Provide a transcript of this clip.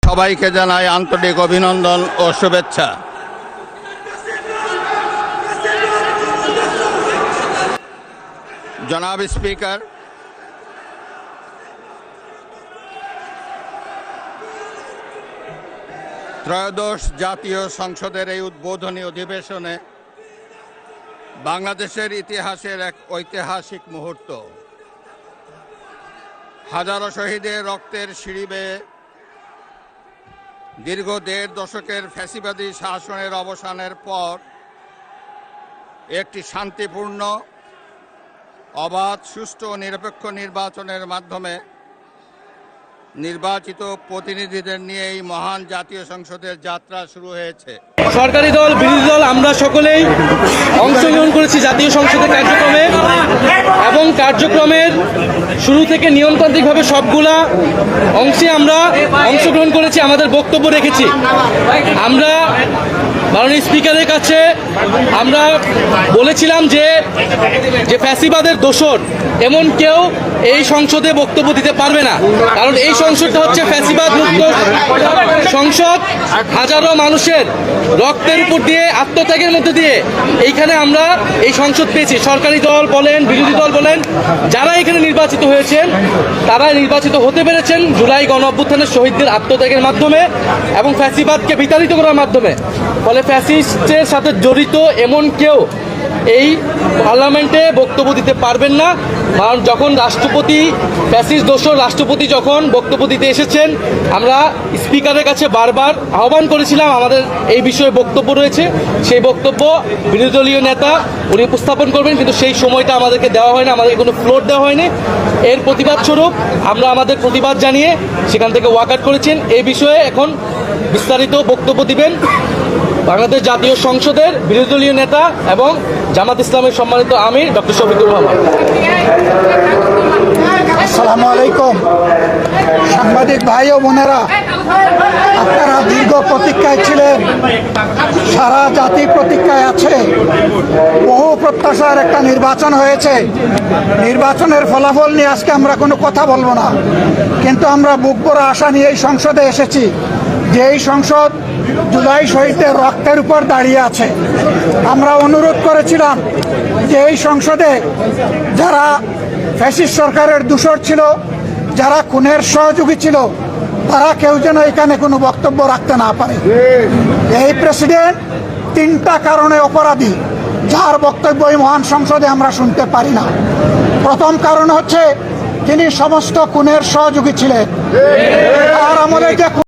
সবাইকে জানাই আন্তরিক অভিনন্দন ও শুভেচ্ছা। জনাব স্পিকার, ত্রয়োদশ জাতীয় সংসদের এই উদ্বোধনী অধিবেশনে বাংলাদেশের ইতিহাসের এক ঐতিহাসিক মুহূর্ত। হাজারো শহীদের রক্তের সিঁড়ি বেয়ে দীর্ঘ ১.৫ দশকের ফ্যাসিবাদী শাসনের অবসানের পর একটি শান্তিপূর্ণ, অবাধ, সুষ্ঠু ও নিরপেক্ষ নির্বাচনের মাধ্যমে নির্বাচিত প্রতিনিধিদের নিয়ে এই মহান জাতীয় সংসদের যাত্রা শুরু হয়েছে। সরকারি দল, বিরোধী দল আমরা সকলেই অংশগ্রহণ করেছি জাতীয় সংসদের কার্যক্রমে, এবং কার্যক্রমের শুরু থেকে নিয়মতান্ত্রিকভাবে সবগুলা অংশে আমরা অংশগ্রহণ করেছি, আমাদের বক্তব্য রেখেছি। আমরা মাননীয় স্পিকারের কাছে আমরা বলেছিলাম যে ফ্যাসিবাদের দোসর এমন কেউ এই সংসদে বক্তব্য দিতে পারবে না, কারণ এই সংসদটা হচ্ছে ফ্যাসিবাদ মুক্ত সংসদ। হাজারো মানুষের রক্তের উপর দিয়ে, আত্মত্যাগের মধ্যে দিয়ে এইখানে আমরা এই সংসদ পেয়েছি। সরকারি দল বলেন, বিরোধী দল বলেন, যারা এখানে নির্বাচিত হয়েছেন তারা নির্বাচিত হতে পেরেছেন জুলাই গণ অভ্যুত্থানের শহীদদের আত্মত্যাগের মাধ্যমে এবং ফ্যাসিবাদকে বিতাড়িত করার মাধ্যমে। ফলে ফ্যাসিস্টের সাথে জড়িত এমন কেউ এই পার্লামেন্টে বক্তব্য দিতে পারবেন না। কারণ যখন রাষ্ট্রপতি, ফ্যাসিস্ট দোসর রাষ্ট্রপতি যখন বক্তব্য দিতে এসেছেন, আমরা স্পিকারের কাছে বারবার আহ্বান করেছিলাম আমাদের এই বিষয়ে বক্তব্য রয়েছে, সেই বক্তব্য বিরোধী দলীয় নেতা উনি উপস্থাপন করবেন, কিন্তু সেই সময়টা আমাদেরকে দেওয়া হয়নি, আমাদেরকে কোনো ফ্লোর দেওয়া হয়নি। এর প্রতিবাদ স্বরূপ আমরা আমাদের প্রতিবাদ জানিয়ে সেখান থেকে ওয়াকআউট করেছেন। এই বিষয়ে এখন বিস্তারিত বক্তব্য দিবেন বাংলাদেশ জাতীয় সংসদের বিরোধী দলীয় নেতা এবং জামাত ইসলামের সম্মানিত আমির ডক্টর শফিকুর রহমান। আসসালামু আলাইকুম। সাংবাদিক ভাই ও বোনেরা, আপনারা দীর্ঘ প্রতীক্ষায় ছিলেন, সারা জাতি প্রতীক্ষায় আছে। বহু প্রত্যাশার একটা নির্বাচন হয়েছে। নির্বাচনের ফলাফল নিয়ে আজকে আমরা কোনো কথা বলবো না, কিন্তু আমরা বুক ভরা আশা নিয়ে এই সংসদে এসেছি যে এই সংসদ জুলাই শহীদদের রক্তের উপর দাঁড়িয়ে আছে। আমরা অনুরোধ করেছিলাম যে এই সংসদে যারা ফ্যাসিস্ট সরকারের দূষর ছিল, যারা খুনের সহযোগী ছিল, তারা কেউ যেন এখানে কোনো বক্তব্য রাখতে না পারে। এই প্রেসিডেন্ট 3টা কারণে অপরাধী, যার বক্তব্য এই মহান সংসদে আমরা শুনতে পারি না। প্রথম কারণ হচ্ছে তিনি সমস্ত খুনের সহযোগী ছিলেন। আর আমলে যে